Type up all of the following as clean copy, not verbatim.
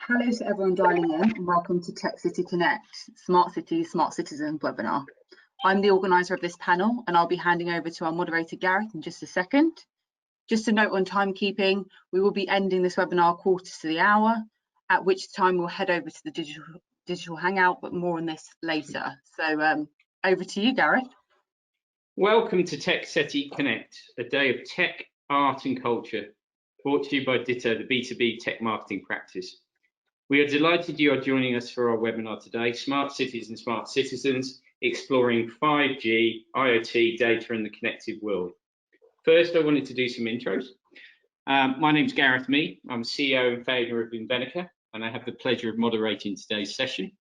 Hello to everyone dialing in and welcome to TechCity Connect, Smart Cities, Smart Citizens webinar. I'm the organiser of this panel and I'll be handing over to our moderator Gareth in just a second. Just a note on timekeeping, we will be ending this webinar quarter to the hour, at which time we'll head over to the digital Hangout, but more on this later. So over to you, Gareth. Welcome to TechCity Connect, a day of tech, art and culture, brought to you by Ditto, the B2B tech marketing practice. We are delighted you are joining us for our webinar today, Smart Cities and Smart Citizens, exploring 5G, IoT, data and the connected world. First, I wanted to do some intros. My name's Gareth Mee. I'm CEO and founder of Invenica, and I have the pleasure of moderating today's session.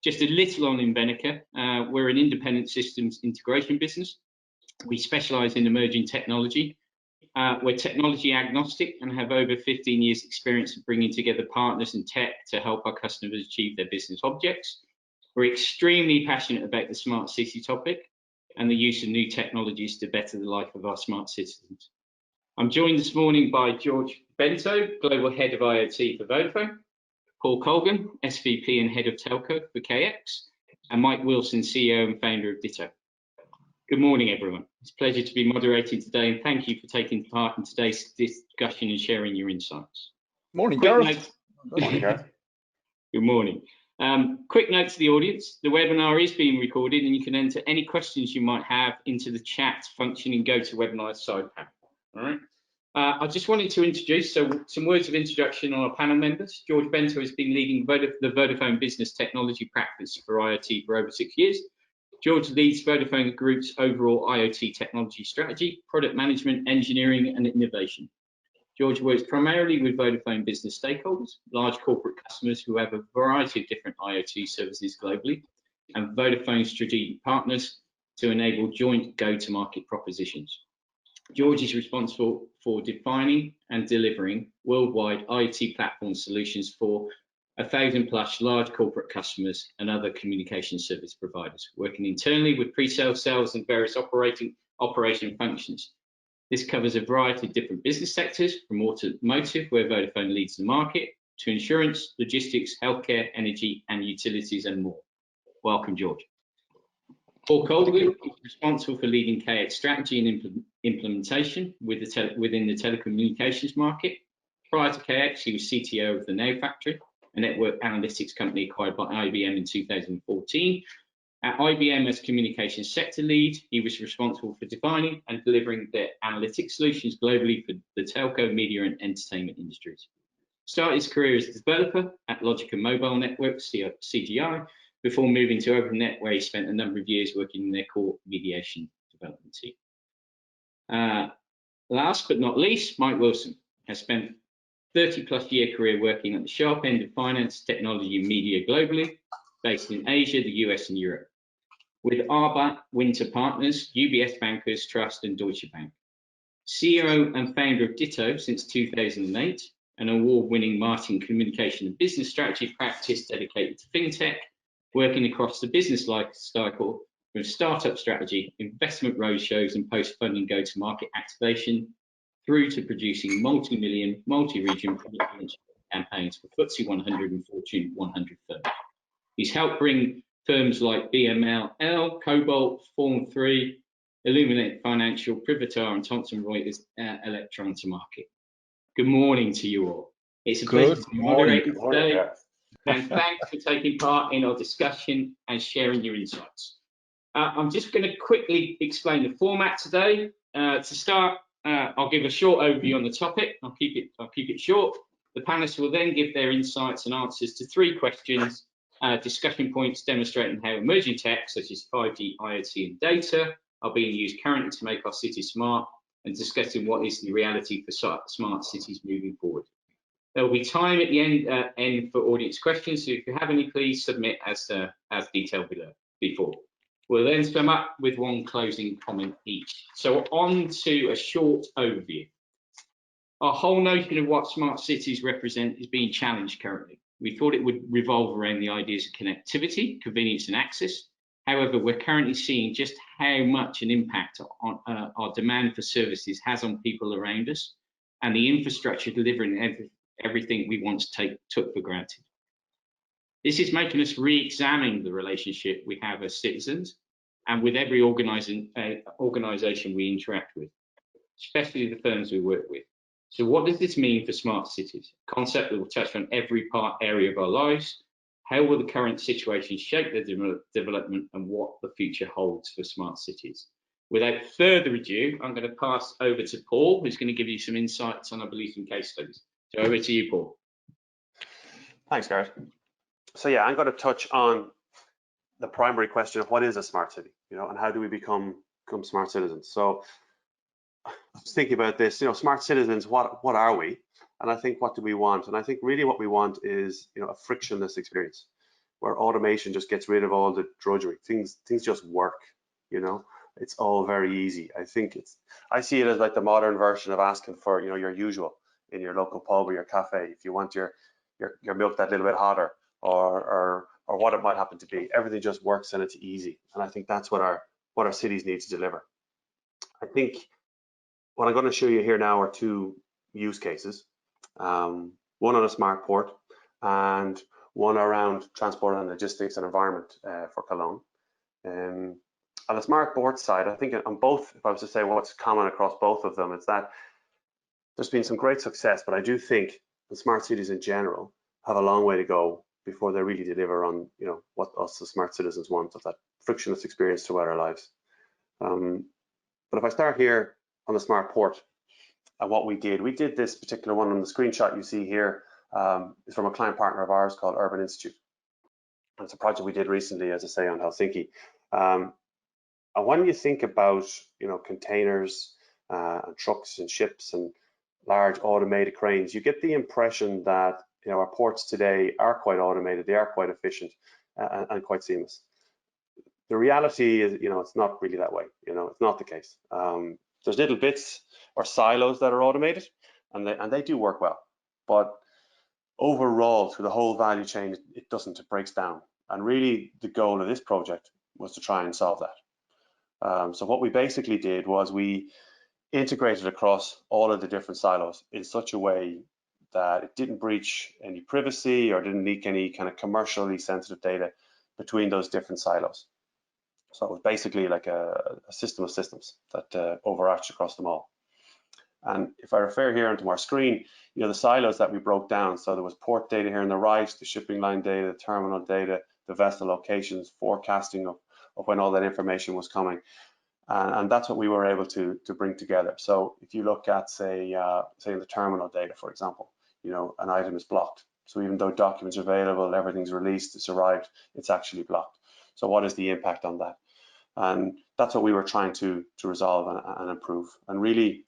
Just a little on Invenica. We're an independent systems integration business. We specialise in emerging technology. We're technology agnostic and have over 15 years experience of bringing together partners and tech to help our customers achieve their business objects. We're extremely passionate about the smart city topic and the use of new technologies to better the life of our smart citizens. I'm joined this morning by George Bento, Global Head of IoT for Vodafone, Paul Colgan, SVP and Head of Telco for KX, and Mike Wilson, CEO and founder of Ditto. Good morning, everyone. It's a pleasure to be moderating today, and thank you for taking part in today's discussion and sharing your insights. Morning, Gareth. Good morning, Gareth. Good morning. Quick note to the audience, the webinar is being recorded and you can enter any questions you might have into the chat function in GoToWebinar side panel. All right. I just wanted to introduce, some words of introduction on our panel members. George Bento has been leading the Vodafone business technology practice for IoT for over 6 years. George leads Vodafone Group's overall IoT technology strategy, product management, engineering and innovation. George works primarily with Vodafone business stakeholders, large corporate customers who have a variety of different IoT services globally, and Vodafone strategic partners to enable joint go-to-market propositions. George is responsible for defining and delivering worldwide IoT platform solutions for 1,000+ large corporate customers and other communication service providers, working internally with pre-sale, sales and various operation functions. This covers a variety of different business sectors, from automotive, where Vodafone leads the market, to insurance, logistics, healthcare, energy and utilities and more. Welcome, George. Paul Colgan is responsible for leading KX strategy and implementation within the telecommunications market. Prior to KX, he was CTO of the Now Factory, a network analytics company acquired by IBM in 2014. At IBM as communications sector lead, he was responsible for defining and delivering their analytics solutions globally for the telco, media and entertainment industries. Started his career as a developer at Logica Mobile Networks, CGI, before moving to OpenNet, where he spent a number of years working in their core mediation development team. Last but not least, Mike Wilson has spent 30+ year career working at the sharp end of finance, technology and media globally, based in Asia, the US and Europe, with Arba Winter Partners, UBS Bankers Trust and Deutsche Bank. CEO and founder of Ditto since 2008, an award-winning marketing, communication and business strategy practice dedicated to fintech, working across the business life cycle from startup strategy, investment roadshows and post-funding go-to-market activation, through to producing multi-million, multi-region product campaigns for FTSE 100 and Fortune 100 firms. He's helped bring firms like BML, Cobalt, Form 3, Illuminate Financial, Privitar and Thomson Reuters Electron to market. Good morning to you all. It's a pleasure to be moderating today, and thanks for taking part in our discussion and sharing your insights. I'm just going to quickly explain the format today. To start, I'll give a short overview on the topic. I'll keep it short. The panelists will then give their insights and answers to 3 questions, discussion points demonstrating how emerging tech such as 5G, IoT and data are being used currently to make our cities smart, and discussing what is the reality for smart cities moving forward. There will be time at the end for audience questions, so if you have any, please submit as detailed before. We'll then sum up with 1 closing comment each. So on to a short overview. Our whole notion of what smart cities represent is being challenged currently. We thought it would revolve around the ideas of connectivity, convenience and access. However, we're currently seeing just how much an impact on our demand for services has on people around us, and the infrastructure delivering everything we once took for granted. This is making us re-examine the relationship we have as citizens and with every organisation we interact with, especially the firms we work with. So what does this mean for smart cities? A concept that will touch on every area of our lives. How will the current situation shape their development and what the future holds for smart cities? Without further ado, I'm going to pass over to Paul, who's going to give you some insights on, I believe, some case studies. So over to you, Paul. Thanks, Gareth. So yeah, I'm going to touch on the primary question of what is a smart city, and how do we become smart citizens? So I was thinking about this, smart citizens, what are we? And I think, what do we want? And I think really what we want is, a frictionless experience where automation just gets rid of all the drudgery. Things just work, it's all very easy. I see it as like the modern version of asking for, your usual in your local pub or your cafe. If you want your milk that little bit hotter, or what it might happen to be, everything just works and it's easy. And I think that's what our cities need to deliver. I think what I'm going to show you here now are two use cases, one on a smart port and one around transport and logistics and environment for Cologne. On the smart port side, I think on both, if I was to say what's common across both of them, it's that there's been some great success, but I do think the smart cities in general have a long way to go before they really deliver on, what us as smart citizens want, of that frictionless experience throughout our lives. But if I start here on the smart port and what we did this particular one on the screenshot you see here is from a client partner of ours called Urban Institute. And it's a project we did recently, as I say, on Helsinki. And when you think about, containers and trucks and ships and large automated cranes, you get the impression that, our ports today are quite automated, they are quite efficient and quite seamless. The reality is, it's not really that way. It's not the case. There's little bits or silos that are automated, and they do work well. But overall, through the whole value chain, it doesn't. It breaks down. And really, the goal of this project was to try and solve that. So what we basically did was we integrated across all of the different silos in such a way that it didn't breach any privacy or didn't leak any kind of commercially sensitive data between those different silos. So it was basically like a system of systems that overarched across them all. And if I refer here onto our screen, the silos that we broke down, so there was port data here on the right, the shipping line data, the terminal data, the vessel locations, forecasting of when all that information was coming. And that's what we were able to bring together. So if you look at, say the terminal data, for example, an item is blocked. So even though documents are available, everything's released, it's arrived, it's actually blocked. So what is the impact on that? And that's what we were trying to resolve and improve. And really,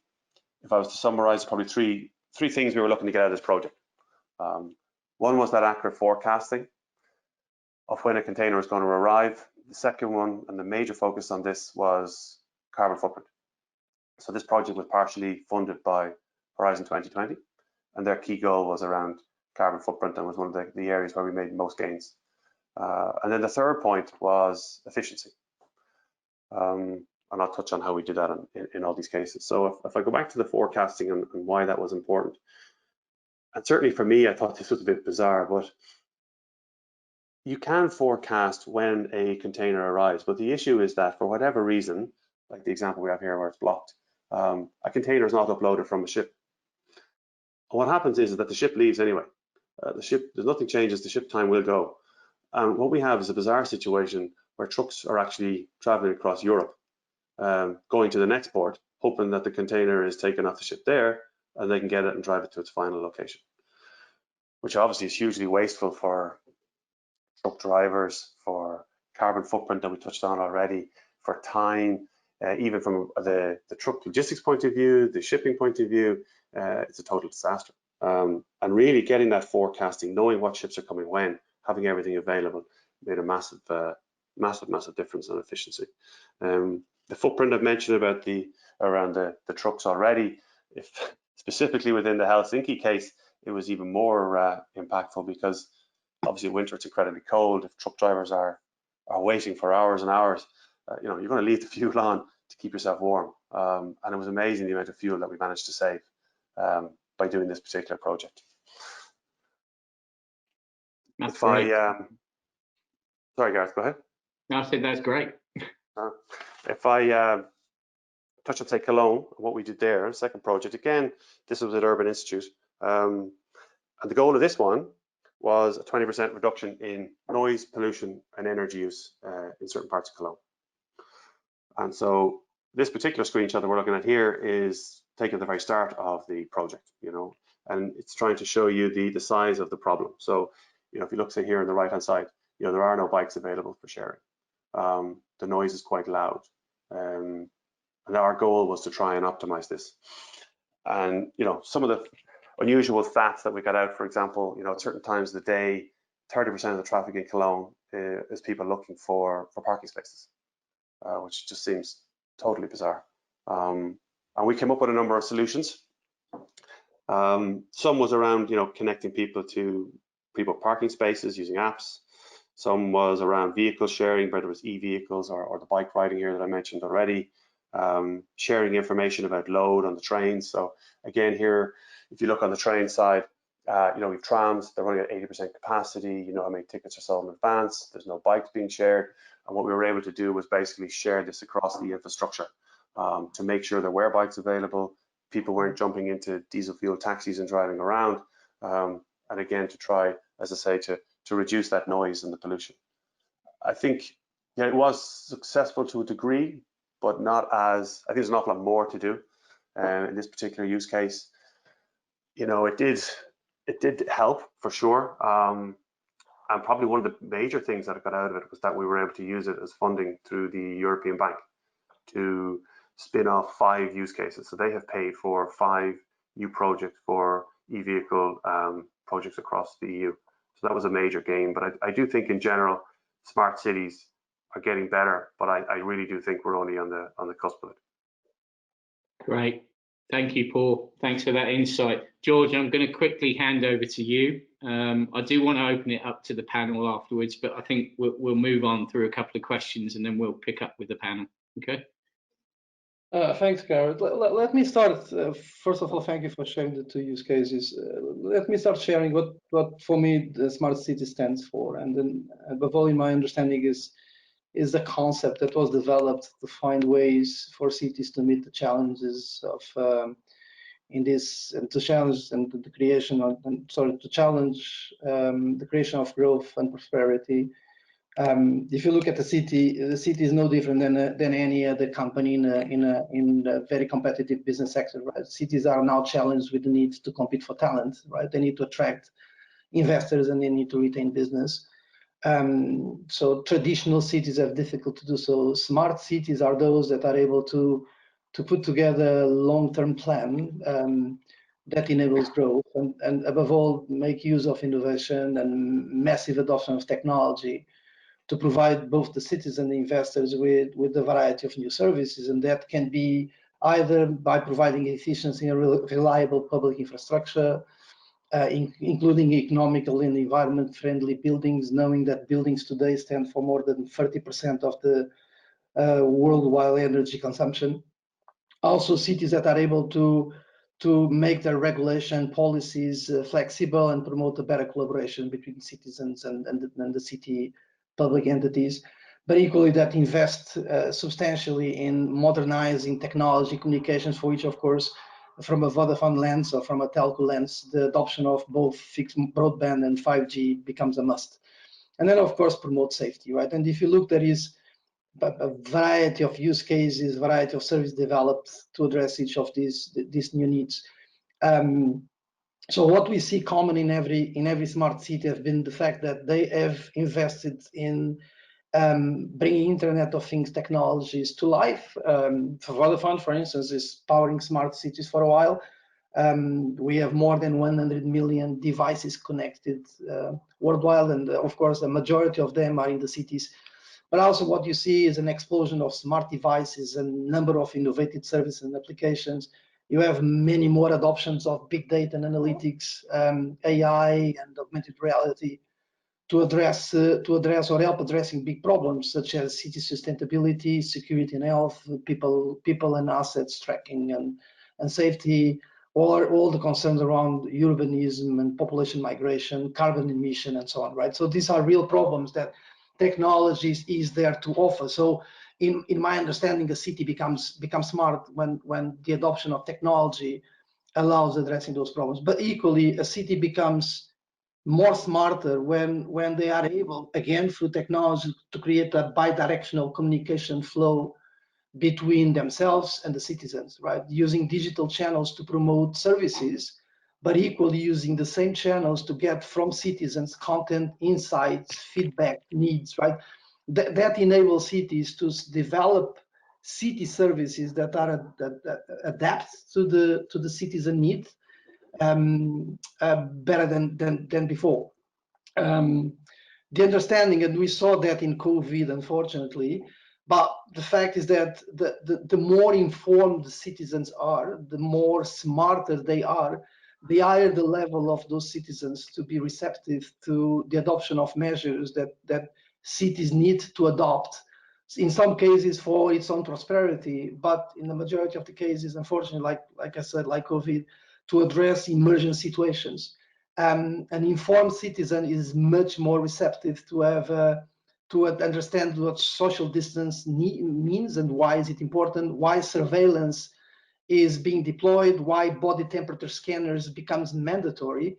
if I was to summarize, probably three things we were looking to get out of this project. One was that accurate forecasting of when a container is going to arrive. The second one, and the major focus on this, was carbon footprint. So this project was partially funded by Horizon 2020, and their key goal was around carbon footprint, and was one of the areas where we made most gains. And then the third point was efficiency. And I'll touch on how we did that in all these cases. So if I go back to the forecasting and why that was important, and certainly for me, I thought this was a bit bizarre, but you can forecast when a container arrives, but the issue is that for whatever reason, like the example we have here where it's blocked, a container is not uploaded from a ship. And what happens is that the ship leaves anyway. There's nothing changes, the ship time will go. And what we have is a bizarre situation where trucks are actually traveling across Europe, going to the next port, hoping that the container is taken off the ship there, and they can get it and drive it to its final location, which obviously is hugely wasteful for truck drivers, for carbon footprint that we touched on already, for time, even from the truck logistics point of view, the shipping point of view, it's a total disaster. And really getting that forecasting, knowing what ships are coming when, having everything available, made a massive difference on efficiency. The footprint I've mentioned about around the trucks already, if specifically within the Helsinki case, it was even more impactful, because obviously winter it's incredibly cold. If truck drivers are waiting for hours and hours, you're going to leave the fuel on to keep yourself warm. And it was amazing the amount of fuel that we managed to save by doing this particular project. That's If great. Sorry, Gareth, go ahead. No, I said that's great. If I touch on, say, Cologne, what we did there, second project, again, this was at Urban Institute. And the goal of this one was a 20% reduction in noise, pollution, and energy use in certain parts of Cologne. And so this particular screenshot that we're looking at here is taken at the very start of the project, and it's trying to show you the size of the problem. So, if you look, say, here on the right-hand side, there are no bikes available for sharing. The noise is quite loud. And our goal was to try and optimize this. And, some of the unusual stats that we got out, for example, at certain times of the day, 30% of the traffic in Cologne is people looking for parking spaces, which just seems totally bizarre. And we came up with a number of solutions. Some was around, connecting people to parking spaces using apps. Some was around vehicle sharing, whether it was e-vehicles or the bike riding here that I mentioned already. Sharing information about load on the trains. So again, here, if you look on the train side, we've trams, they're running at 80% capacity. You know how many tickets are sold in advance. There's no bikes being shared. And what we were able to do was basically share this across the infrastructure to make sure there were bikes available. People weren't jumping into diesel fuel taxis and driving around. And again, to try, as I say, to reduce that noise and the pollution. I think, it was successful to a degree, but not as, I think there's an awful lot more to do. In this particular use case, it did help for sure. And probably one of the major things that got out of it was that we were able to use it as funding through the European Bank to spin off 5 use cases. So they have paid for 5 new projects for e-vehicle projects across the EU. So that was a major gain. But I do think in general, smart cities are getting better, but I really do think we're only on the cusp of it. Great. Thank you, Paul. Thanks for that insight. George, I'm going to quickly hand over to you. I do want to open it up to the panel afterwards, but I think we'll move on through a couple of questions and then we'll pick up with the panel. Okay. Thanks, Gareth. Let me start. First of all, thank you for sharing the 2 use cases. Let me start sharing what for me the smart city stands for, and then above all, in my understanding, is the concept that was developed to find ways for cities to meet the challenges of in this, and to challenge and the creation of, to challenge the creation of growth and prosperity. If you look at the city is no different than any other company in a very competitive business sector, right? Cities are now challenged with the need to compete for talent, right? They need to attract investors and they need to retain business. So traditional cities have difficult to do so. Smart cities are those that are able to put together a long-term plan that enables growth and above all make use of innovation and massive adoption of technology to provide both the cities and the investors with a variety of new services, and that can be either by providing efficiency and reliable public infrastructure, including economical and environment-friendly buildings, knowing that buildings today stand for more than 30% of the worldwide energy consumption. Also, cities that are able to make their regulation policies flexible and promote a better collaboration between citizens and the city public entities, but equally that invest substantially in modernizing technology communications, for which, of course, from a Vodafone lens or from a telco lens, the adoption of both fixed broadband and 5G becomes a must. And then, of course, promote safety, right? And if you look, there is a variety of use cases, variety of service developed to address each of these new needs. So what we see common in every smart city have been the fact that they have invested in bringing Internet of Things technologies to life. Vodafone, for instance, is powering smart cities for a while. We have more than 100 million devices connected worldwide, and of course, the majority of them are in the cities. But also what you see is an explosion of smart devices and number of innovative services and applications. You have many more adoptions of big data and analytics, AI and augmented reality to address or help addressing big problems such as city sustainability, security and health, people and assets tracking and safety, or all the concerns around urbanism and population migration, carbon emission, and so on, right? So these are real problems that technologies is there to offer. So in my understanding, a city becomes smart when the adoption of technology allows addressing those problems. But equally, a city becomes more smarter when they are able, again, through technology, to create a bi-directional communication flow between themselves and the citizens, right? Using digital channels to promote services, but equally using the same channels to get from citizens content, insights, feedback, needs, right? That enables cities to develop city services that are that adapt to the citizen needs better than before. The understanding, and we saw that in COVID, unfortunately, but the fact is that the more informed the citizens are, the more smarter they are, the higher the level of those citizens to be receptive to the adoption of measures that cities need to adopt, in some cases for its own prosperity, but in the majority of the cases, unfortunately, like I said, like COVID, to address emergent situations. An informed citizen is much more receptive to have to understand what social distance means and why is it important, why surveillance is being deployed, why body temperature scanners becomes mandatory,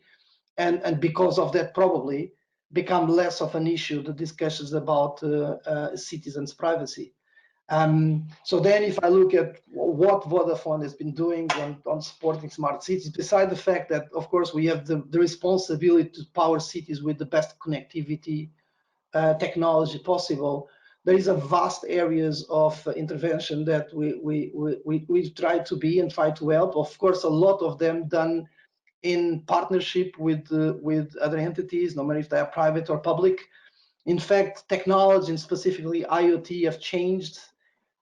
and because of that probably become less of an issue, the discussions about citizens' privacy. So then if I look at what Vodafone has been doing on supporting smart cities, beside the fact that, of course, we have the responsibility to power cities with the best connectivity technology possible, there is a vast areas of intervention that we try to be and try to help. Of course, a lot of them done in partnership with other entities, no matter if they are private or public. In fact, technology and specifically IoT have changed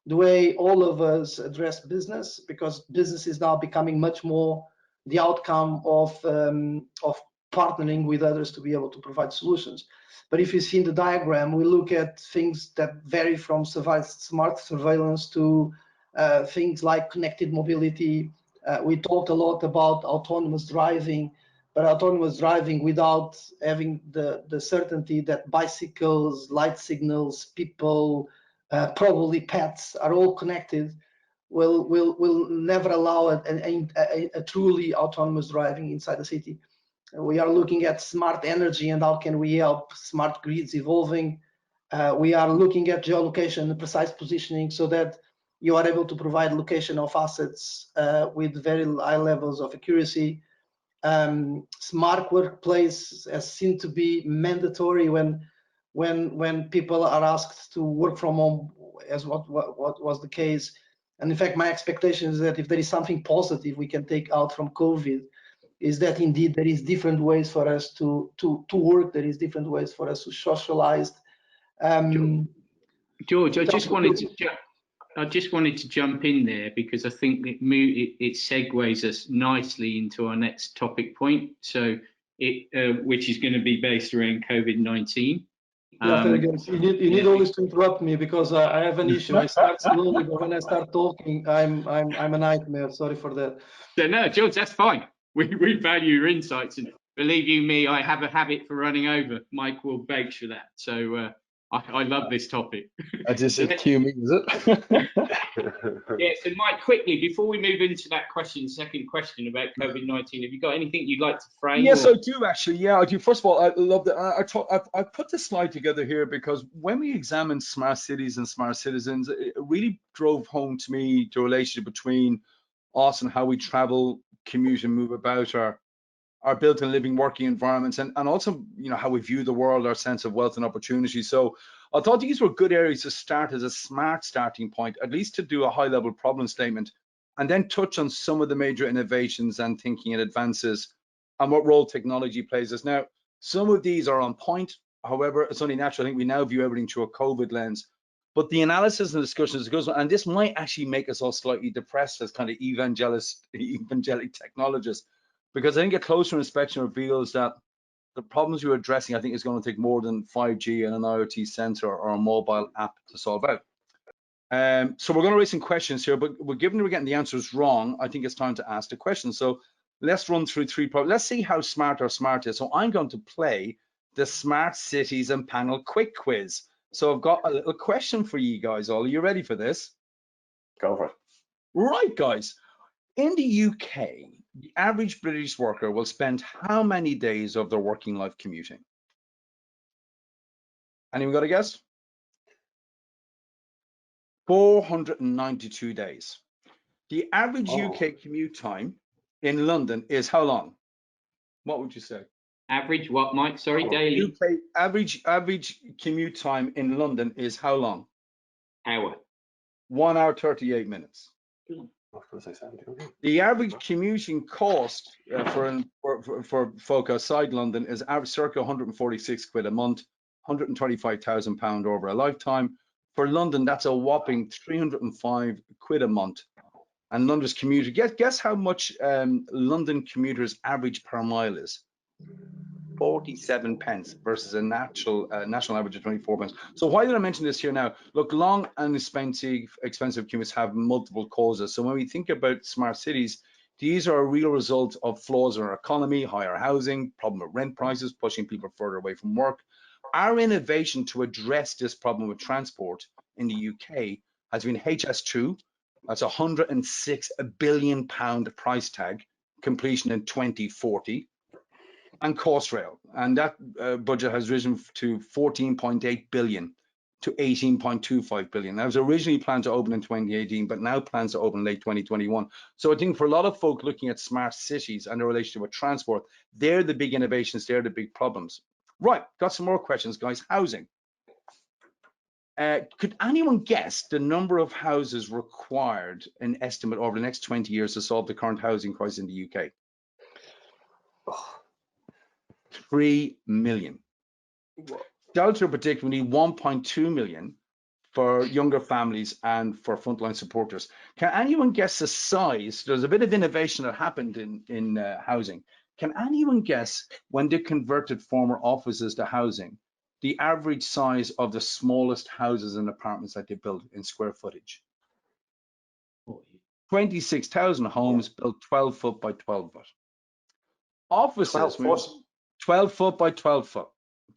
the way all of us address business, because business is now becoming much more the outcome of partnering with others to be able to provide solutions. But if you see in the diagram, we look at things that vary from smart surveillance to things like connected mobility. We talked a lot about autonomous driving, but autonomous driving without having the certainty that bicycles, light signals, people, probably pets are all connected, will never allow a truly autonomous driving inside the city. We are looking at smart energy and how can we help smart grids evolving. We are looking at geolocation and precise positioning so that you are able to provide location of assets with very high levels of accuracy. Smart workplace has seemed to be mandatory when people are asked to work from home, as what was the case. And in fact, my expectation is that if there is something positive we can take out from COVID, is that indeed there is different ways for us to work, there is different ways for us to socialize. George, I just wanted to jump in there because I think it segues us nicely into our next topic point. So which is going to be based around COVID-19. Yeah, very good. You need always to interrupt me because I have an issue. I start slowly, but when I start talking, I'm a nightmare. Sorry for that. So no, George, that's fine. We value your insights, and believe you me, I have a habit for running over. Mike will vouch for that. So I love this topic. I just said cue me, is it? Yeah, so Mike, quickly, before we move into that second question about COVID-19, have you got anything you'd like to frame? Yes, I do actually. Yeah, I do. First of all, I love that. I put this slide together here because when we examined smart cities and smart citizens, it really drove home to me the relationship between us and how we travel, commute, and move about our built and living working environments, and also, you know, how we view the world, our sense of wealth and opportunity. So I thought these were good areas to start as a smart starting point, at least to do a high level problem statement, and then touch on some of the major innovations and thinking and advances and what role technology plays as. Now, some of these are on point. However, it's only natural. I think we now view everything through a COVID lens. But the analysis and discussion is a good one, and this might actually make us all slightly depressed as kind of evangelic technologists, because I think a closer inspection reveals that the problems you're addressing, I think, is going to take more than 5G and an IoT sensor or a mobile app to solve out. So we're going to raise some questions here, but given we're getting the answers wrong, I think it's time to ask the question. So let's run through three problems. Let's see how smart our smart is. So I'm going to play the Smart Cities and Panel Quick Quiz. So I've got a little question for you guys all. Are you ready for this? Go for it. Right, guys. In the UK, the average British worker will spend how many days of their working life commuting? Anyone got a guess? 492 days. The average UK commute time in London is how long? What would you say? Average what, Mike? Sorry, daily? UK average commute time in London is how long? Hour. 1 hour 38 minutes. I was going to say 70. Okay. The average commuting cost for folk outside London is circa 146 quid a month, 125,000 pound over a lifetime. For London, that's a whopping 305 quid a month. And London's commuter, guess how much London commuters average per mile is? 47 pence versus a national average of 24 pence. So why did I mention this here now? Look, long and expensive commutes have multiple causes. So when we think about smart cities, these are a real result of flaws in our economy, higher housing, problem with rent prices, pushing people further away from work. Our innovation to address this problem with transport in the UK has been HS2. That's a £106 billion price tag, completion in 2040. And Crossrail, and that budget has risen to 14.8 billion to 18.25 billion. That was originally planned to open in 2018, but now plans to open late 2021. So I think for a lot of folk looking at smart cities and their relationship with transport, they're the big innovations, they're the big problems. Right, got some more questions, guys. Housing. Could anyone guess the number of houses required, an estimate over the next 20 years to solve the current housing crisis in the UK? 3 million. Delta predict we need 1.2 million for younger families and for frontline supporters. Can anyone guess the size? There's a bit of innovation that happened in housing. Can anyone guess when they converted former offices to housing, the average size of the smallest houses and apartments that they built in square footage? 26,000 homes built 12 foot by 12 foot. Offices, 12 foot. 12 foot by 12 foot.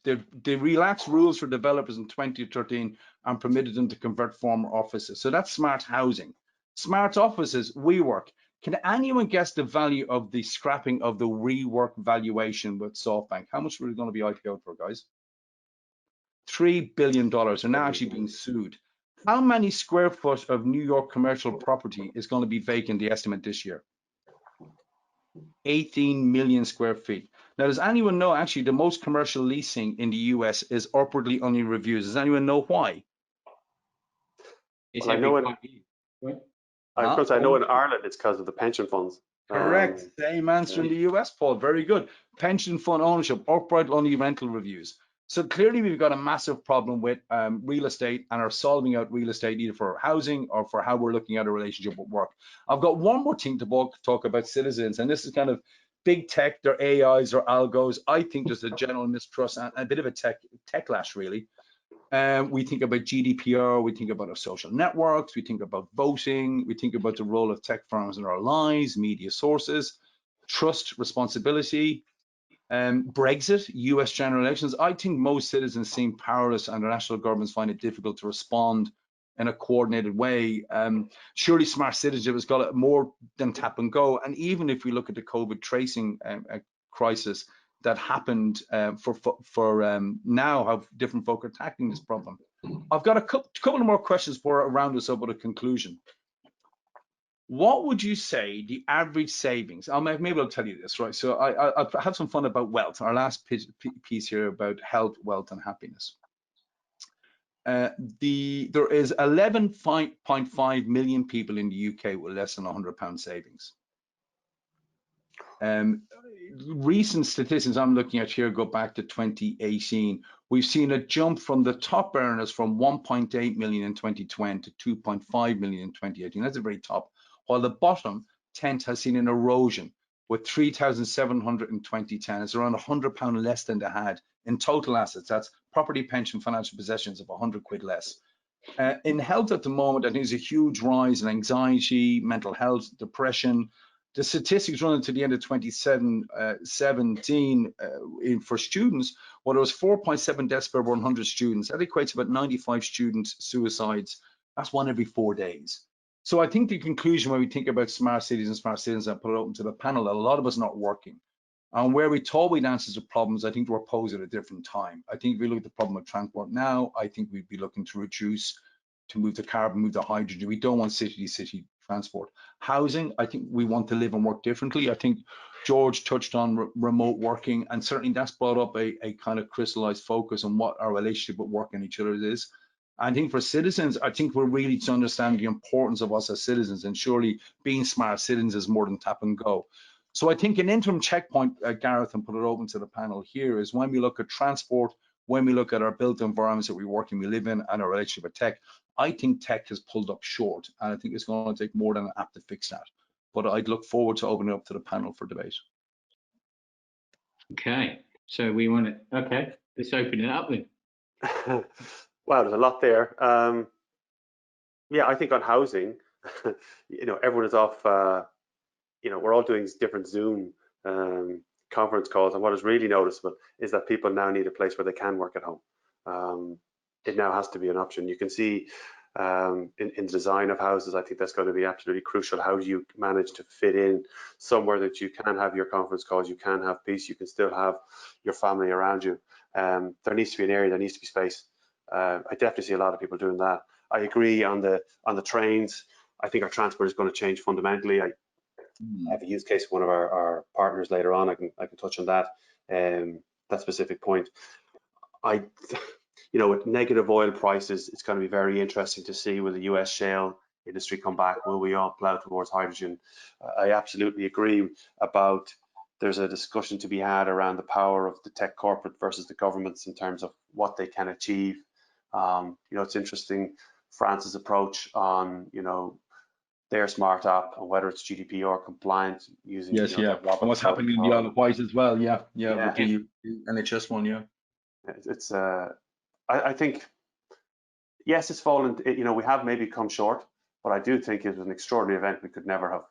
They relaxed rules for developers in 2013 and permitted them to convert former offices. So that's smart housing. Smart offices, WeWork. Can anyone guess the value of the scrapping of the WeWork valuation with SoftBank? How much were they going to be IPO'd for, guys? $3 billion. They're now actually being sued. How many square foot of New York commercial property is going to be vacant, the estimate this year? 18 million square feet. Now, does anyone know actually the most commercial leasing in the US is upwardly under reviews? Does anyone know why? It's Well, I every know 5 years, right? I know in Ireland it's because of the pension funds. Correct. Same answer in the US, Paul. Very good. Pension fund ownership, upward only rental reviews. So clearly we've got a massive problem with real estate and are solving out real estate either for housing or for how we're looking at a relationship with work. I've got one more thing to talk about citizens, and this is kind of big tech, their AIs, their algos. I think there's a general mistrust and a bit of a techlash really. We think about GDPR, we think about our social networks, we think about voting, we think about the role of tech firms in our lives, media sources, trust, responsibility, Brexit, US general elections. I think most citizens seem powerless and the national governments find it difficult to respond in a coordinated way. Surely smart citizenship has got more than tap and go. And even if we look at the COVID tracing crisis that happened for now, how different folk are tackling this problem. I've got a couple of more questions for around us up with a conclusion. What would you say the average savings? Maybe I'll tell you this, right? So I'll have some fun about wealth. Our last piece here about health, wealth, and happiness. There is 11.5 million people in the UK with less than £100 savings. Recent statistics I'm looking at here go back to 2018. We've seen a jump from the top earners from 1.8 million in 2020 to 2.5 million in 2018. That's the very top. While the bottom tent has seen an erosion with 3,720 tenants, around £100 less than they had in total assets. That's property, pension, financial possessions of 100 quid less. In health at the moment, I think there's a huge rise in anxiety, mental health, depression. The statistics running to the end of 2017 for students, well, there was 4.7 deaths per 100 students. That equates to about 95 student suicides. That's 1 every 4 days. So I think the conclusion when we think about smart cities and smart citizens, I put it open to the panel, that a lot of us not working. And where we thought we'd answer the problems, I think we're posed at a different time. I think if we look at the problem of transport now, I think we'd be looking to reduce, to move to carbon, move to hydrogen. We don't want city-to-city transport. Housing, I think we want to live and work differently. I think George touched on remote working, and certainly that's brought up a kind of crystallized focus on what our relationship with work and each other is. I think for citizens, I think we're really to understand the importance of us as citizens, and surely being smart citizens is more than tap and go. So I think an interim checkpoint, Gareth, and put it open to the panel here, is when we look at transport, when we look at our built environments that we work and we live in, and our relationship with tech, I think tech has pulled up short, and I think it's going to take more than an app to fix that. But I'd look forward to opening up to the panel for debate. Okay, so we want to, okay, let's open it up then. Wow, there's a lot there. Yeah, I think on housing, everyone is off, we're all doing different Zoom conference calls, and what is really noticeable is that people now need a place where they can work at home. It now has to be an option. You can see in the design of houses, I think that's going to be absolutely crucial. How do you manage to fit in somewhere that you can have your conference calls, you can have peace, you can still have your family around you? There needs to be an area, there needs to be space. I definitely see a lot of people doing that. I agree on the trains. I think our transport is going to change fundamentally. I have a use case with one of our partners later on. I can touch on that specific point. With negative oil prices, it's going to be very interesting to see will the US shale industry come back? Will we all plow towards hydrogen? I absolutely agree about there's a discussion to be had around the power of the tech corporate versus the governments in terms of what they can achieve. It's interesting, France's approach on, their smart app, and whether it's GDPR compliant using. Yes, yeah. And what's happening in the Isle of Wight as well, yeah, with the NHS one, yeah. It's I think, yes, it's fallen. We have maybe come short, but I do think it was an extraordinary event we could never have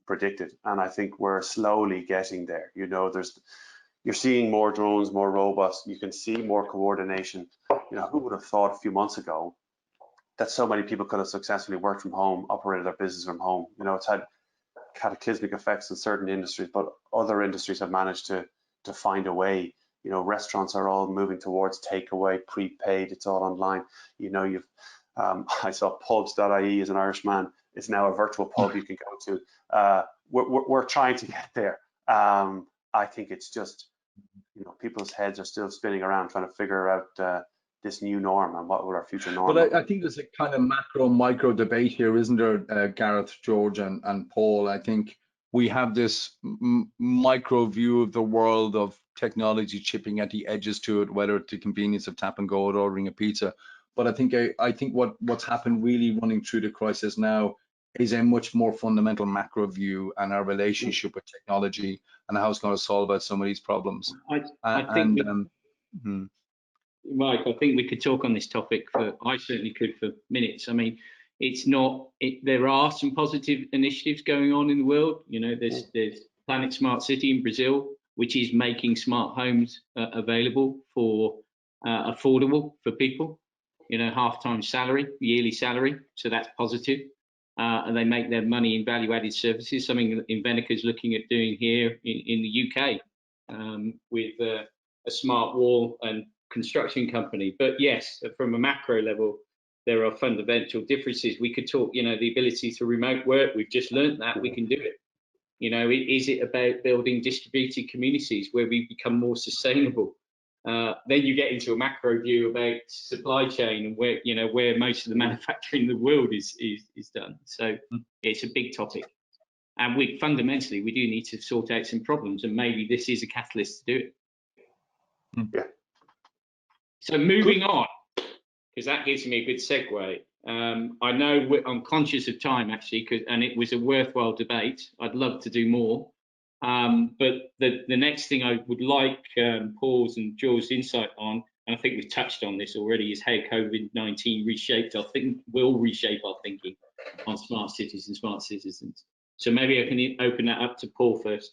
predicted, and I think we're slowly getting there. You're seeing more drones, more robots. You can see more coordination. Who would have thought a few months ago that so many people could have successfully worked from home, operated their business from home? It's had cataclysmic effects in certain industries, but other industries have managed to find a way. Restaurants are all moving towards takeaway, prepaid. It's all online. I saw pubs.ie as an Irishman. It's now a virtual pub you can go to. We're trying to get there. I think it's just, people's heads are still spinning around trying to figure out this new norm and what will our future norm. But I think there's a kind of macro micro debate here, isn't there, Gareth, George, and Paul? I think we have this micro view of the world of technology chipping at the edges to it, whether it's the convenience of tap and go or ordering a pizza. But I think what's happened really running through the crisis now is a much more fundamental macro view and our relationship with technology and how it's going to solve out some of these problems. I think Mike, I think we could talk on this topic I certainly could for minutes. I mean, there are some positive initiatives going on in the world. There's Planet Smart City in Brazil, which is making smart homes available for affordable for people, half-time salary, yearly salary. So that's positive. And they make their money in value-added services, something that Invenica is looking at doing here in the UK with a smart wall and construction company. But yes, from a macro level, there are fundamental differences. We could talk, the ability to remote work. We've just learned that we can do it. Is it about building distributed communities where we become more sustainable? Then you get into a macro view about supply chain and where most of the manufacturing in the world is done. So it's a big topic, and we do need to sort out some problems, and maybe this is a catalyst to do it. Yeah. So moving on, because that gives me a good segue. I know I'm conscious of time actually, and it was a worthwhile debate. I'd love to do more. But the next thing I would like Paul's and Joel's insight on and I think we've touched on this already, is how COVID-19 will reshape our thinking on smart cities and smart citizens. So maybe I can open that up to Paul first.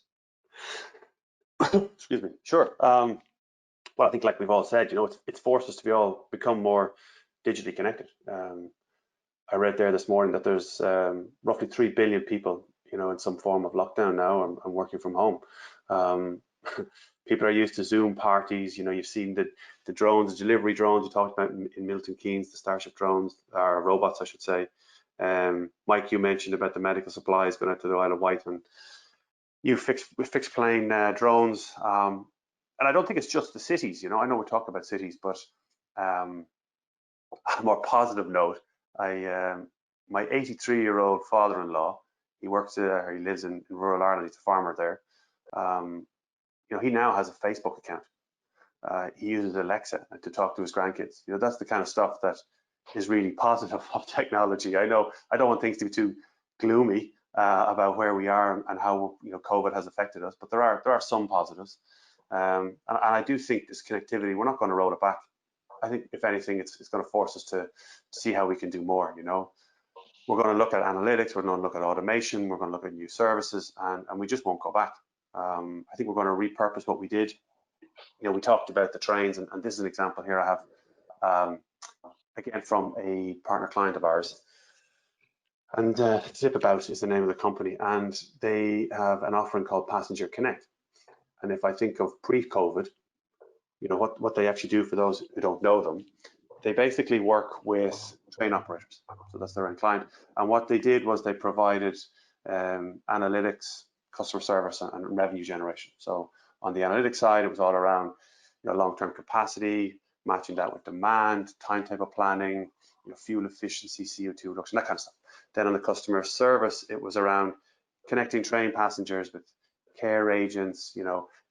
Excuse me. Sure. Well, I think, like we've all said, it's forced us to become more digitally connected. I read there this morning that there's roughly 3 billion people, in some form of lockdown now and working from home. People are used to Zoom parties. You've seen the drones, the delivery drones you talked about in Milton Keynes, the Starship drones, or robots, I should say. Mike, you mentioned about the medical supplies going out to the Isle of Wight, and you fixed plane drones. And I don't think it's just the cities. I know we talk about cities, but on a more positive note, my 83-year-old father-in-law, he lives in rural Ireland. He's a farmer there. He now has a Facebook account. He uses Alexa to talk to his grandkids. That's the kind of stuff that is really positive of technology. I know I don't want things to be too gloomy about where we are and how COVID has affected us, but there are some positives. And I do think this connectivity, we're not going to roll it back. I think if anything, it's going to force us to see how we can do more. We're going to look at analytics, we're going to look at automation, we're going to look at new services, and we just won't go back. I think we're going to repurpose what we did. We talked about the trains, and this is an example here I have, again, from a partner client of ours. And Zipabout is the name of the company, and they have an offering called Passenger Connect. And if I think of pre-COVID, what they actually do, for those who don't know them, they basically work with train operators. So that's their end client. And what they did was they provided analytics, customer service, and revenue generation. So on the analytics side, it was all around long-term capacity, matching that with demand, timetable planning, fuel efficiency, CO2 reduction, that kind of stuff. Then on the customer service, it was around connecting train passengers with care agents,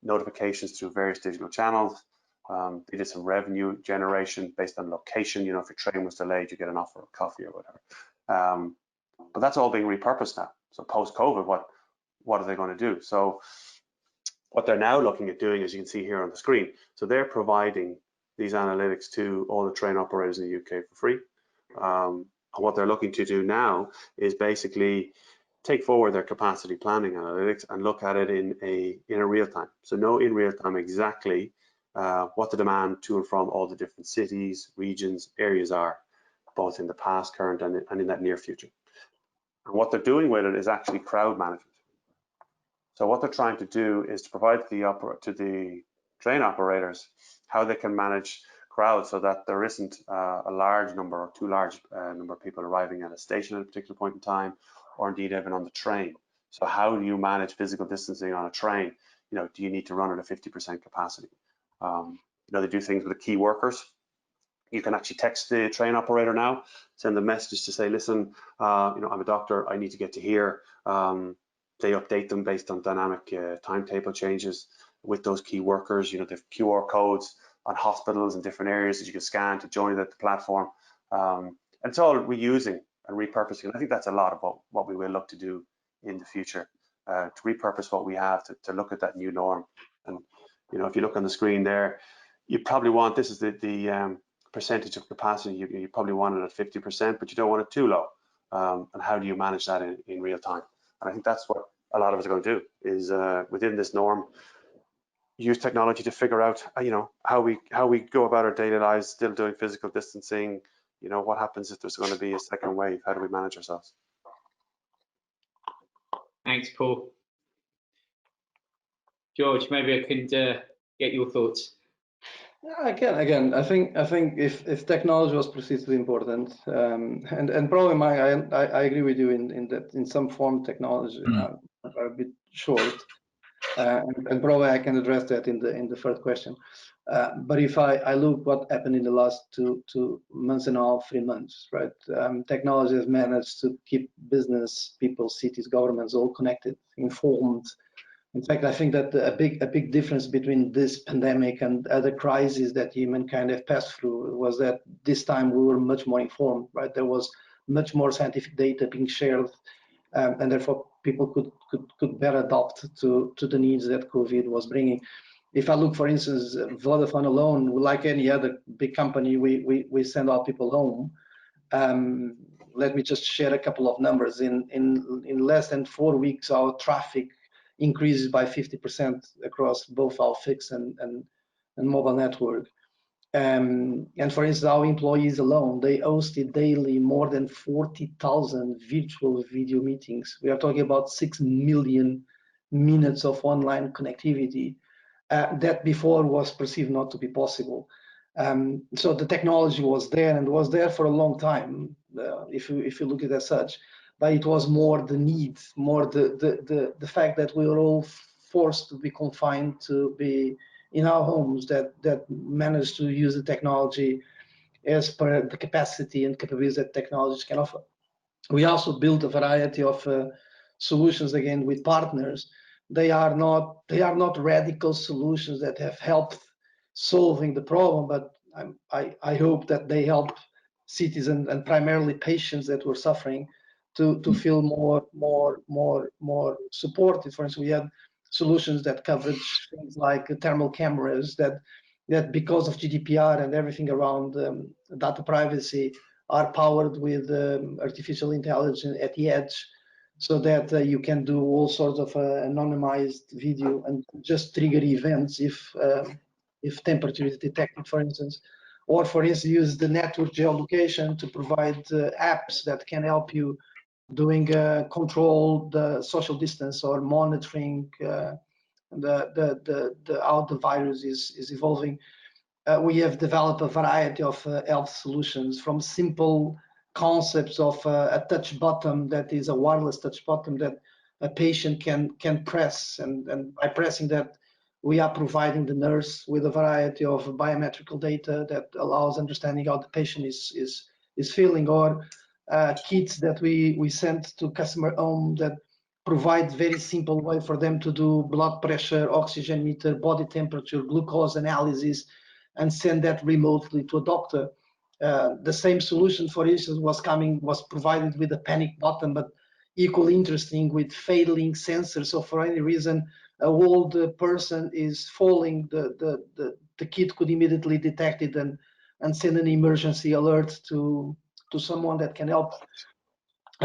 notifications through various digital channels. They did some revenue generation based on location. If your train was delayed, you get an offer of coffee or whatever. But that's all being repurposed now. So post-COVID, what are they going to do? So what they're now looking at doing, as you can see here on the screen, so they're providing these analytics to all the train operators in the UK for free. And what they're looking to do now is basically take forward their capacity planning analytics and look at it in a real time. So know in real time exactly what the demand to and from all the different cities, regions, areas are, both in the past, current, and in that near future. And what they're doing with it is actually crowd management. So what they're trying to do is to provide to the train operators how they can manage crowds so that there isn't a large number or too large number of people arriving at a station at a particular point in time, or indeed even on the train. So how do you manage physical distancing on a train? Do you need to run at a 50% capacity? They do things with the key workers. You can actually text the train operator now, send a message to say, listen, I'm a doctor, I need to get to here. They update them based on dynamic timetable changes with those key workers. They have QR codes on hospitals in different areas that you can scan to join the platform. And it's all reusing and repurposing. And I think that's a lot of what we will look to do in the future, to repurpose what we have to look at that new norm. And if you look on the screen there, you probably want, this is the percentage of capacity, you probably want it at 50%, but you don't want it too low. And how do you manage that in real time? And I think that's what a lot of us are going to do, is within this norm, use technology to figure out, how we go about our daily lives, still doing physical distancing. What happens if there's going to be a second wave? How do we manage ourselves? Thanks, Paul. George, maybe I can get your thoughts. Yeah, again, I think if technology was precisely important, and probably I agree with you in that in some form technology are a bit short, and probably I can address that in the first question. But if I look what happened in the last two months and a half, 3 months, right? Technology has managed to keep business, people, cities, governments all connected, informed. In fact, I think that a big difference between this pandemic and other crises that humankind have passed through was that this time we were much more informed, right? There was much more scientific data being shared, and therefore people could better adapt to the needs that COVID was bringing. If I look, for instance, Vodafone alone, like any other big company, we send our people home. Let me just share a couple of numbers. In less than 4 weeks, our traffic increases by 50% across both our fixed and mobile network. And for instance, our employees alone, they hosted daily more than 40,000 virtual video meetings. We are talking about 6 million minutes of online connectivity that before was perceived not to be possible. So the technology was there and was there for a long time, if you look at it as such, but it was more the need, more the fact that we were all forced to be confined to be in our homes that managed to use the technology as per the capacity and capabilities that technologies can offer. We also built a variety of solutions again with partners. They are not radical solutions that have helped solving the problem, but I hope that they help citizens and primarily patients that were suffering to feel more supported. For instance, we had solutions that covered things like thermal cameras that because of GDPR and everything around data privacy are powered with artificial intelligence at the edge, so that you can do all sorts of anonymized video and just trigger events if temperature is detected, for instance, or for instance use the network geolocation to provide apps that can help you doing control the social distance or monitoring how the virus is evolving. We have developed a variety of health solutions, from simple concepts of a touch button that is a wireless touch button that a patient can press, and by pressing that, we are providing the nurse with a variety of biometrical data that allows understanding how the patient is feeling, or kits that we send to customer home that provide very simple way for them to do blood pressure, oxygen meter, body temperature, glucose analysis, and send that remotely to a doctor. The same solution, for instance, was provided with a panic button, but equally interesting with failing sensors. So for any reason a old person is falling, the kit could immediately detect it and send an emergency alert to someone that can help.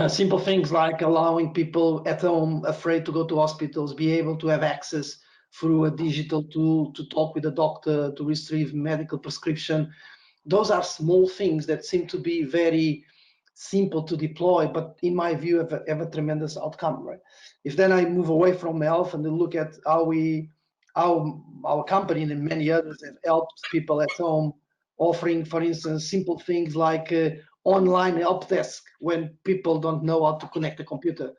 Simple things like allowing people at home afraid to go to hospitals be able to have access through a digital tool to talk with a doctor, to retrieve medical prescription. Those are small things that seem to be very simple to deploy, but in my view have a tremendous outcome, right? If then I move away from health and look at how our company and many others have helped people at home, offering, for instance, simple things like online help desk when people don't know how to connect a computer,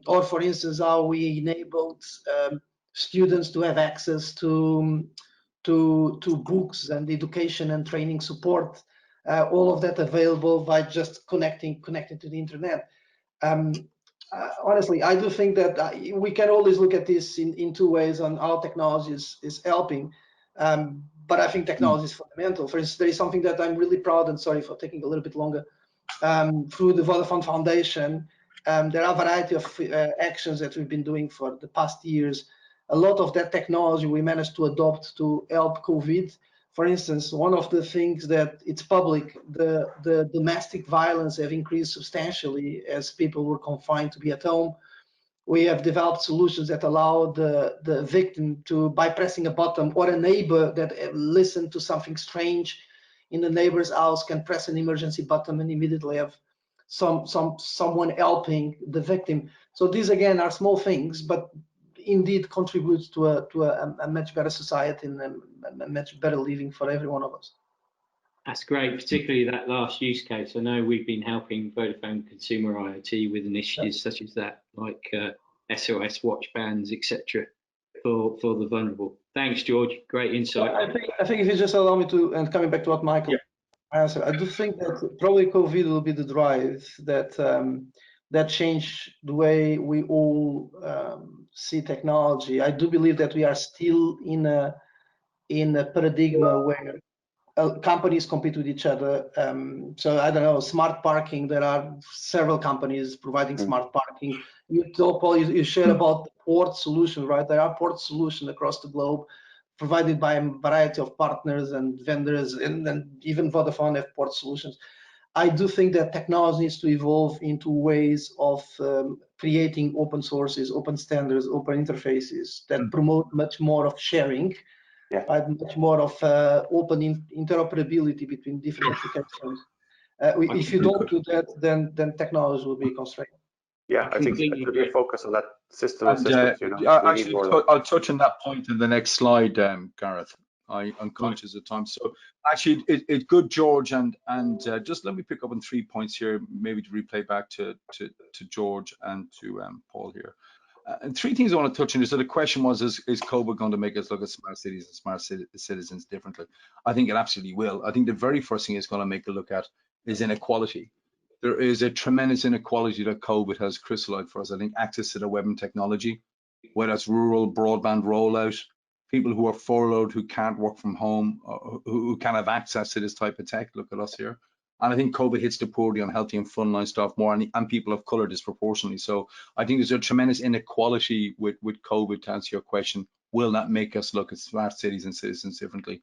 or for instance, how we enabled students to have access to books and education and training support, all of that available by just connecting to the internet. Honestly, I do think that we can always look at this in two ways on how technology is helping, but I think technology is fundamental. For instance, there is something that I'm really proud, and sorry for taking a little bit longer, through the Vodafone Foundation. There are a variety of actions that we've been doing for the past years. A lot of that technology we managed to adopt to help COVID. For instance, one of the things that it's public, the domestic violence have increased substantially as people were confined to be at home. We have developed solutions that allow the victim to, by pressing a button, or a neighbor that listened to something strange in the neighbor's house can press an emergency button and immediately have someone helping the victim. So these again are small things, but indeed contributes to a much better society and a much better living for every one of us. That's great, particularly that last use case. I know we've been helping Vodafone Consumer IoT with initiatives such as that, like SOS watch bands, etc., for the vulnerable. Thanks, George. Great insight. I think if you just allow me to, and coming back to what Michael answered, I do think that probably COVID will be the drive that changed the way we all see technology. I do believe that we are still in a paradigm where companies compete with each other. So I don't know, smart parking. There are several companies providing smart parking. You share about the port solution, right? There are port solutions across the globe. provided by a variety of partners and vendors, and even Vodafone have port solutions. I do think that technology needs to evolve into ways of creating open sources, open standards, open interfaces that promote much more of sharing, much more of open interoperability between different applications. If you don't do that, then technology will be constrained. Yeah, I think it should be a focus on that system of systems. You know, actually, I'll touch on that point in the next slide, Gareth. I'm conscious of time. So actually, it's good, George, and just let me pick up on 3 points here, maybe to replay back to George and to Paul here. And 3 things I want to touch on. So the question was, is COVID going to make us look at smart cities and smart citizens differently? I think it absolutely will. I think the very first thing it's going to make a look at is inequality. There is a tremendous inequality that COVID has crystallized for us. I think access to the web and technology, whether it's rural broadband rollout, people who are furloughed, who can't work from home, who can't have access to this type of tech. Look at us here. And I think COVID hits the poor, the unhealthy and frontline staff more, and people of color disproportionately. So I think there's a tremendous inequality with COVID, to answer your question. Will that make us look at smart cities and citizens differently?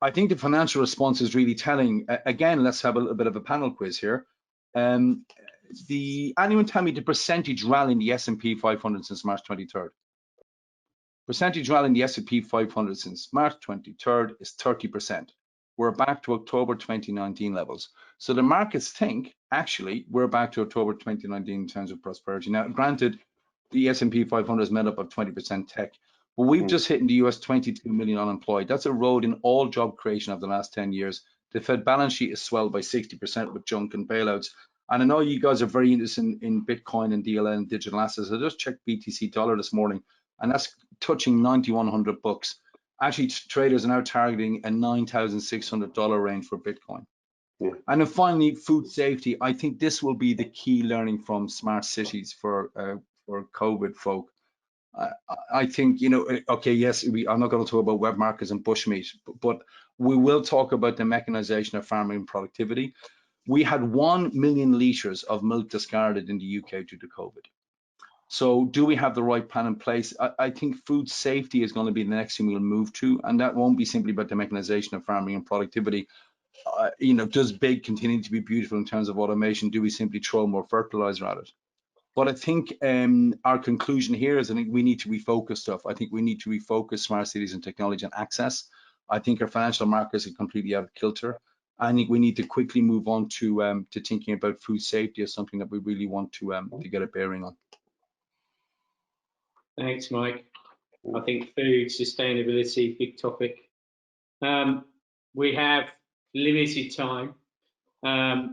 I think the financial response is really telling. Again, let's have a little bit of a panel quiz here. Anyone tell me the percentage rally in the S&P 500 since March 23rd? Percentage rally in the S&P 500 since March 23rd is 30%. We're back to October 2019 levels. So the markets think, actually, we're back to October 2019 in terms of prosperity. Now, granted, the S&P 500 is made up of 20% tech, but we've just hit in the US 22 million unemployed. That's eroding all job creation of the last 10 years. The Fed balance sheet is swelled by 60% with junk and bailouts. And I know you guys are very interested in Bitcoin and DLN and digital assets. I just checked BTC dollar this morning, and that's touching 9,100 bucks. Actually, traders are now targeting a $9,600 range for Bitcoin. Yeah. And then finally, food safety. I think this will be the key learning from smart cities for COVID folk. I think, you know, okay, yes, I'm not going to talk about web markets and bushmeat, but we will talk about the mechanization of farming and productivity. We had 1 million litres of milk discarded in the UK due to COVID. So do we have the right plan in place? I think food safety is going to be the next thing we'll move to, and that won't be simply about the mechanization of farming and productivity. You know, does big continue to be beautiful in terms of automation? Do we simply throw more fertilizer at it? But I think our conclusion here is I think we need to refocus stuff. I think we need to refocus smart cities and technology and access. I think our financial markets are completely out of kilter. I think we need to quickly move on to thinking about food safety as something that we really want to get a bearing on. Thanks, Mike. I think food sustainability, big topic. We have limited time.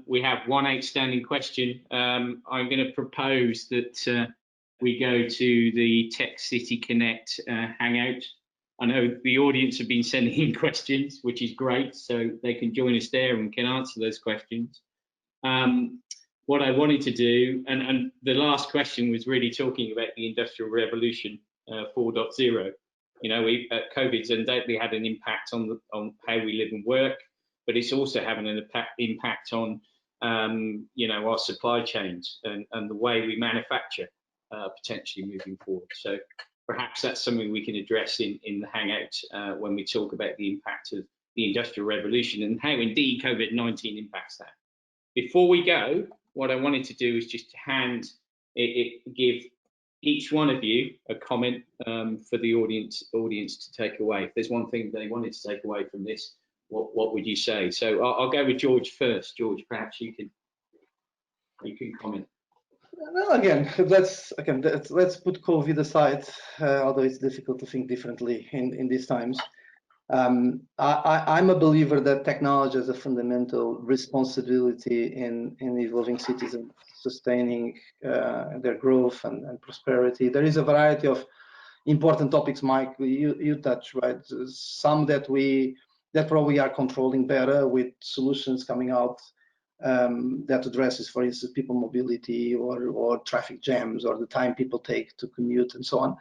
We have one outstanding question. I'm going to propose that we go to the TechCity Connect Hangout. I know the audience have been sending in questions, which is great, so they can join us there and can answer those questions. What I wanted to do, and the last question was really talking about the Industrial Revolution 4.0. You know, COVID's undoubtedly had an impact on how we live and work, but it's also having an impact on, you know, our supply chains and the way we manufacture potentially moving forward. So perhaps that's something we can address in the Hangout when we talk about the impact of the Industrial Revolution and how indeed COVID-19 impacts that. Before we go, what I wanted to do is just give each one of you a comment for the audience to take away. If there's one thing they wanted to take away from this, what would you say? So I'll go with George first. George, perhaps you can comment. Well, let's put COVID aside, although it's difficult to think differently in these times. I'm a believer that technology has a fundamental responsibility in evolving cities and sustaining their growth and prosperity. There is a variety of important topics, Mike, you touch, right? Some that probably are controlling better with solutions coming out that addresses, for instance, people mobility or traffic jams or the time people take to commute and so on.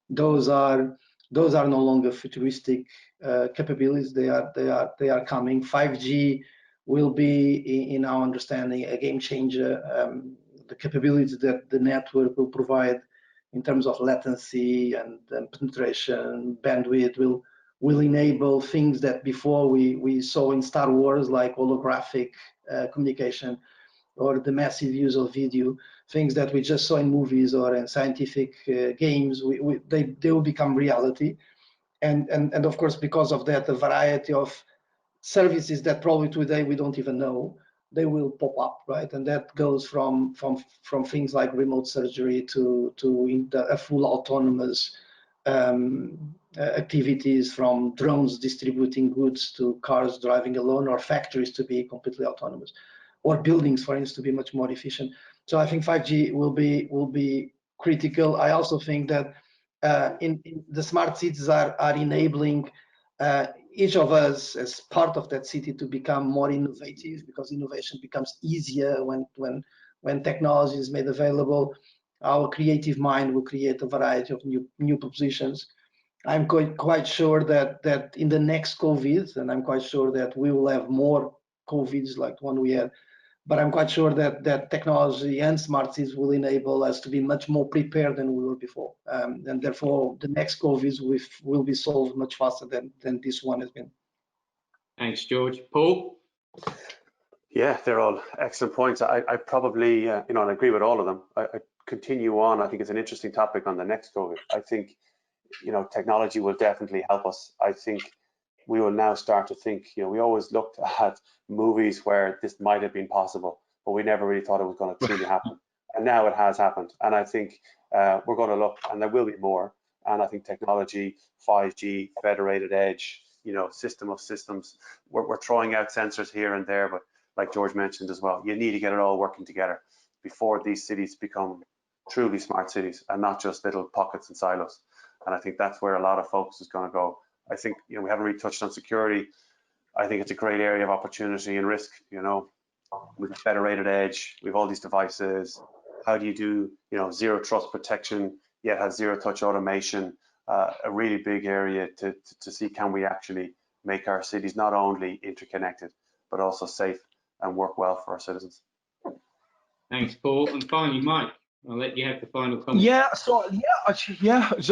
Those are no longer futuristic capabilities. They are coming. 5G will be, in our understanding, a game changer. The capabilities that the network will provide in terms of latency and penetration, bandwidth will will enable things that before we saw in Star Wars, like holographic communication, or the massive use of video, things that we just saw in movies or in scientific games. They will become reality. And of course, because of that, a variety of services that probably today we don't even know, they will pop up, right? And that goes from things like remote surgery to a full autonomous activities, from drones distributing goods to cars driving alone, or factories to be completely autonomous, or buildings, for instance, to be much more efficient. So I think 5G will be critical. I also think that in the smart cities are enabling each of us as part of that city to become more innovative, because innovation becomes easier when technology is made available. Our creative mind will create a variety of new propositions. I'm quite sure that in the next COVID, and I'm quite sure that we will have more COVIDs like one we had, but I'm quite sure that technology and smart cities will enable us to be much more prepared than we were before. And therefore, the next COVIDs will be solved much faster than this one has been. Thanks, George. Paul? Yeah, they're all excellent points. I probably, I agree with all of them. I continue on. I think it's an interesting topic on the next COVID. I think, technology will definitely help us. I think we will now start to think, we always looked at movies where this might have been possible, but we never really thought it was going to truly happen. And now it has happened. And I think we're going to look, and there will be more. And I think technology, 5G, federated edge, system of systems, we're throwing out sensors here and there, but like George mentioned as well, you need to get it all working together before these cities become truly smart cities and not just little pockets and silos. And I think that's where a lot of focus is going to go. I think, we haven't really touched on security. I think it's a great area of opportunity and risk, with the federated edge, we have all these devices. How do you do, zero trust protection, yet have zero touch automation? A really big area to see, can we actually make our cities not only interconnected, but also safe and work well for our citizens. Thanks, Paul. And finally, Mike, I'll let you have the final comment. So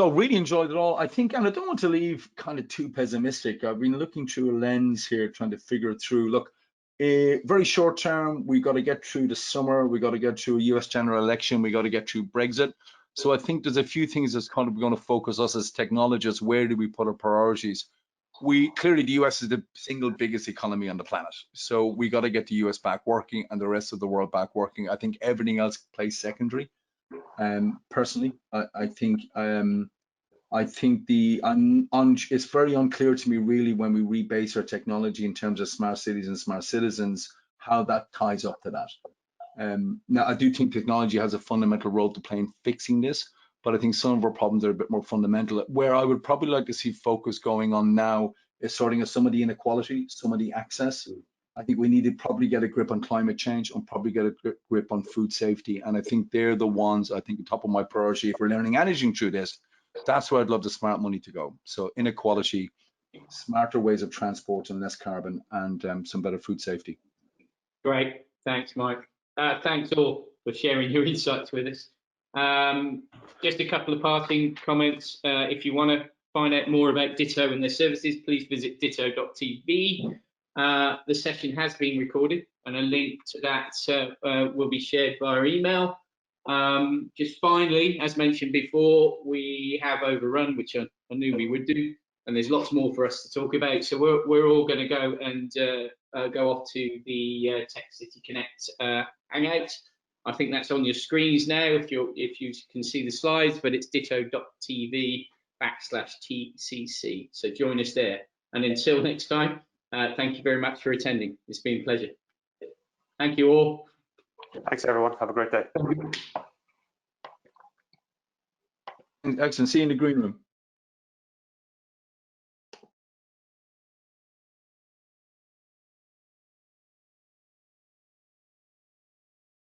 really enjoyed it all. I think, and I don't want to leave kind of too pessimistic. I've been looking through a lens here, trying to figure it through. Look, very short term, we got to get through the summer. We got to get through a US general election. We got to get through Brexit. So I think there's a few things that's kind of going to focus us as technologists. Where do we put our priorities? Clearly the US is the single biggest economy on the planet. So we got to get the US back working and the rest of the world back working. I think everything else plays secondary. Personally, I think it's very unclear to me really when we rebase our technology in terms of smart cities and smart citizens, how that ties up to that. Now, I do think technology has a fundamental role to play in fixing this, but I think some of our problems are a bit more fundamental. Where I would probably like to see focus going on now is sorting out some of the inequality, some of the access. I think we need to probably get a grip on climate change and probably get a grip on food safety. And I think they're the ones, I think, the top of my priority. If we're learning anything through this, that's where I'd love the smart money to go. So inequality, smarter ways of transport and less carbon, and some better food safety. Great. Thanks, Mike. Thanks all for sharing your insights with us. Just a couple of parting comments. If you want to find out more about Ditto and their services, please visit ditto.tv. The session has been recorded, and a link to that will be shared via email. Just finally, as mentioned before, we have overrun, which I knew we would do, and there's lots more for us to talk about. So we're all going to go and go off to the TechCity Connect Hangout. I think that's on your screens now if you can see the slides, but it's ditto.tv/TCC. So join us there. And until next time, thank you very much for attending. It's been a pleasure. Thank you all. Thanks, everyone. Have a great day. Excellent. See you in the green room.